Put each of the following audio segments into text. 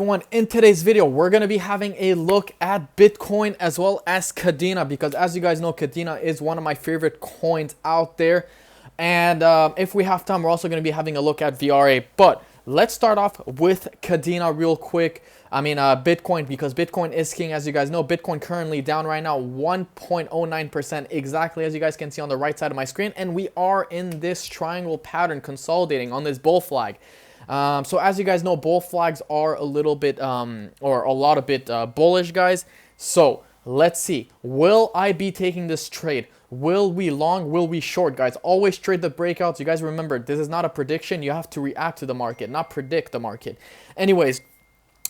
Everyone, in today's video we're going to be having a look at Bitcoin as well as Kadena, because as you guys know, Kadena is one of my favorite coins out there. And if we have time, we're also going to be having a look at VRA. But let's start off with Kadena real quick. Bitcoin, because Bitcoin is king. As you guys know, Bitcoin currently down right now 1.09%, exactly as you guys can see on the right side of my screen. And we are in this triangle pattern consolidating on this bull flag. So as you guys know, bull flags are a little bit or a lot of bit bullish, guys. So let's see, will I be taking this trade? Will we long? Will we short, guys? Always trade the breakouts. You guys remember, this is not a prediction. You have to react to the market, not predict the market. Anyways,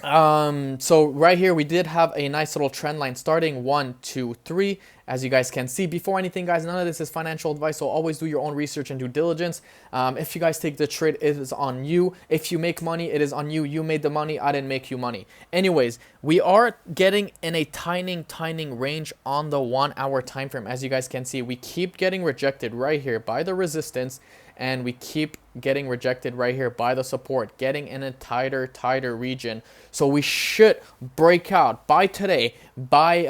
so right here we did have a nice little trend line starting 1 2 3, as you guys can see. Before anything, guys, none of this is financial advice, so always do your own research and due diligence. If you guys take the trade, it is on you. If you make money, it is on you. You made the money, I didn't make you money. Anyways, we are getting in a tightening range on the 1 hour time frame. As you guys can see, we keep getting rejected right here by the resistance, and we keep getting rejected right here by the support, getting in a tighter region. So we should break out by today, by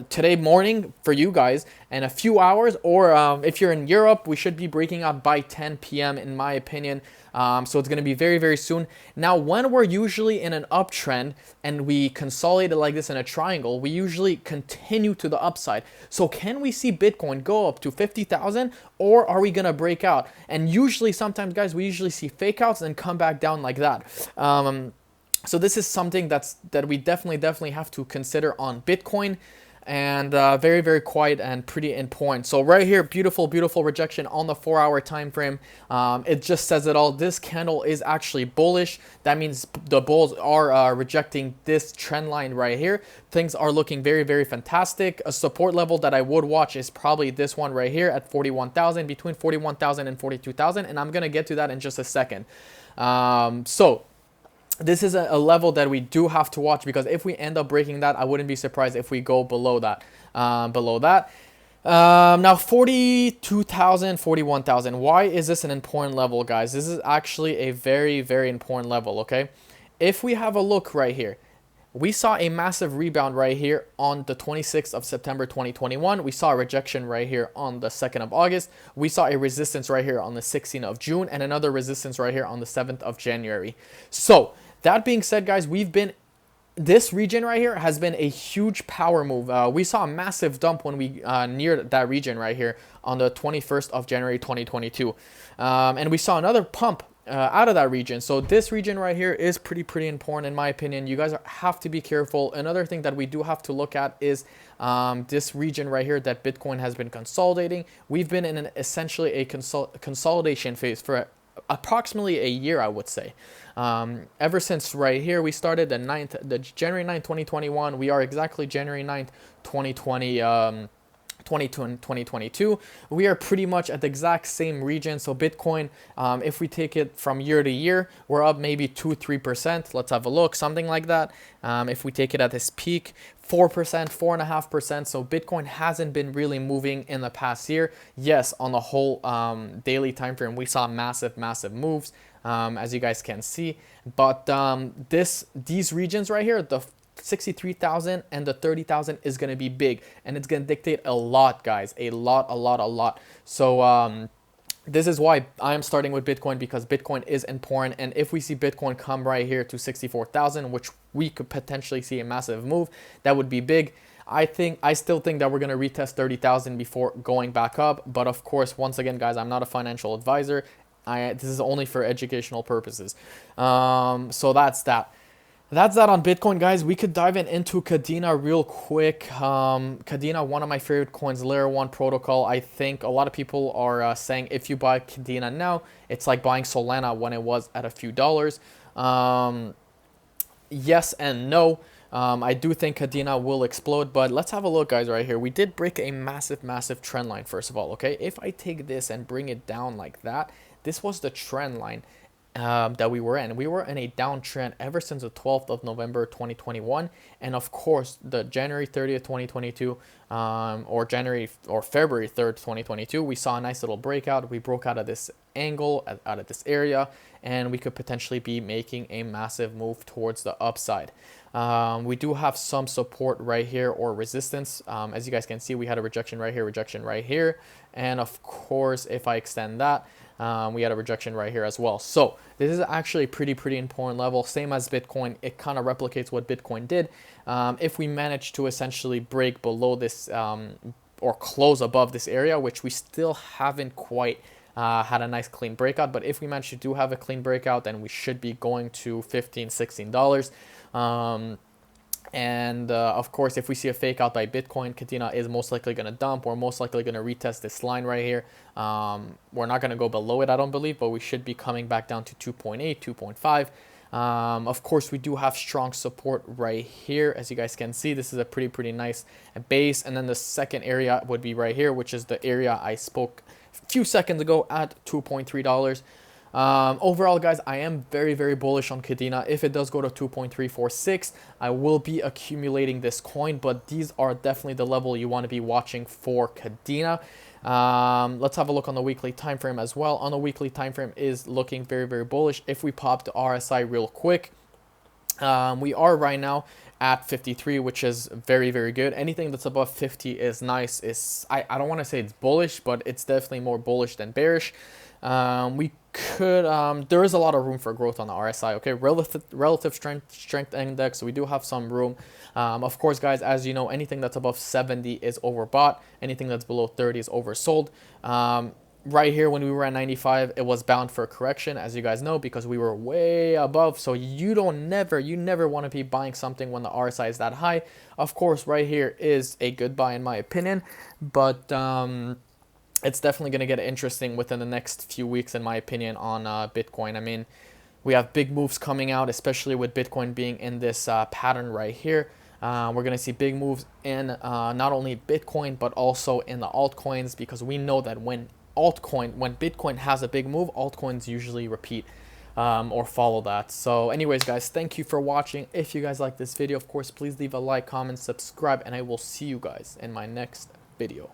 today morning for you guys, in a few hours, or if you're in Europe, we should be breaking out by 10 p.m. in my opinion. So it's going to be very soon. Now, when we're usually in an uptrend and we consolidate it like this in a triangle, we usually continue to the upside. So can we see Bitcoin go up to 50,000, or are we going to break out? And usually, sometimes, guys, we usually see fake outs and come back down like that. So this is something that we definitely have to consider on Bitcoin. And very quiet and pretty important. So right here, beautiful rejection on the 4 hour time frame. It just says it all. This candle is actually bullish. That means the bulls are rejecting this trend line right here. Things are looking very fantastic. A support level that I would watch is probably this one right here at 41,000, between 41,000 and 42,000, and I'm gonna get to that in just a second. So this is a level that we do have to watch, because if we end up breaking that, I wouldn't be surprised if we go below that. Now 42,000, 41,000. Why is this an important level, guys? This is actually a very important level, okay? If we have a look right here, we saw a massive rebound right here on the 26th of September 2021. We saw a rejection right here on the 2nd of August. We saw a resistance right here on the 16th of June, and another resistance right here on the 7th of January. So that being said, guys, this region right here has been a huge power move. We saw a massive dump when we neared that region right here on the 21st of January 2022. And we saw another pump out of that region. So this region right here is pretty important in my opinion. You guys have to be careful. Another thing that we do have to look at is this region right here that Bitcoin has been consolidating. We've been in essentially a consolidation phase for approximately a year, I would say. Ever since right here we started the January 9th 2021, we are exactly January 9th 2022. We are pretty much at the exact same region. So Bitcoin, if we take it from year to year, we're up maybe 2-3%. Let's have a look, something like that. If we take it at this peak, 4%, 4.5%. So Bitcoin hasn't been really moving in the past year. Yes, on the whole daily time frame, we saw massive moves, as you guys can see. But these regions right here, the 63,000 and the 30,000, is going to be big, and it's going to dictate a lot, guys, a lot. So this is why I am starting with Bitcoin, because Bitcoin is important. And if we see Bitcoin come right here to 64,000, which we could potentially see a massive move, that would be big. I still think that we're going to retest 30,000 before going back up. But of course, once again, guys, I'm not a financial advisor. This is only for educational purposes. So that's that. That's that on Bitcoin, guys. We could dive into Kadena real quick. Kadena, one of my favorite coins, layer 1 protocol. I think a lot of people are saying if you buy Kadena now, it's like buying Solana when it was at a few dollars. Yes and no. I do think Kadena will explode, but let's have a look, guys, right here. We did break a massive trend line, first of all, okay? If I take this and bring it down like that, this was the trend line. that we were in. We were in a downtrend ever since the 12th of November 2021, and of course the January 30th 2022 or January or February 3rd 2022, we saw a nice little breakout. We broke out of this angle, out of this area, and we could potentially be making a massive move towards the upside. We do have some support right here or resistance. As you guys can see, we had a rejection right here, and of course if I extend that, we had a rejection right here as well. So this is actually a pretty important level, same as Bitcoin. It kind of replicates what Bitcoin did. If we manage to essentially break below this or close above this area, which we still haven't quite had a nice clean breakout, but if we manage to do have a clean breakout, then we should be going to $15-16. And of course, if we see a fake out by Bitcoin, Kadena is most likely going to dump. We're most likely going to retest this line right here. We're not going to go below it, I don't believe, but we should be coming back down to 2.8, 2.5. Of course, we do have strong support right here. As you guys can see, this is a pretty nice base. And then the second area would be right here, which is the area I spoke a few seconds ago at $2.3. Overall, guys, I am very bullish on Kadena. If it does go to 2.346, I will be accumulating this coin, but these are definitely the level you want to be watching for Kadena. Let's have a look on the weekly time frame as well. On the weekly time frame is looking very bullish. If we pop the RSI real quick, we are right now at 53, which is very good. Anything that's above 50 is nice. I don't want to say it's bullish, but it's definitely more bullish than bearish. We could there is a lot of room for growth on the RSI. Okay, relative strength index, so we do have some room. Of course, guys, as you know, anything that's above 70 is overbought, anything that's below 30 is oversold. Right here, when we were at 95, it was bound for a correction, as you guys know, because we were way above. So you never want to be buying something when the RSI is that high. Of course, right here is a good buy in my opinion, but it's definitely going to get interesting within the next few weeks, in my opinion, on Bitcoin. I mean, we have big moves coming out, especially with Bitcoin being in this pattern right here. We're going to see big moves in not only Bitcoin, but also in the altcoins, because we know that when Bitcoin has a big move, altcoins usually repeat or follow that. So anyways, guys, thank you for watching. If you guys like this video, of course, please leave a like, comment, subscribe, and I will see you guys in my next video.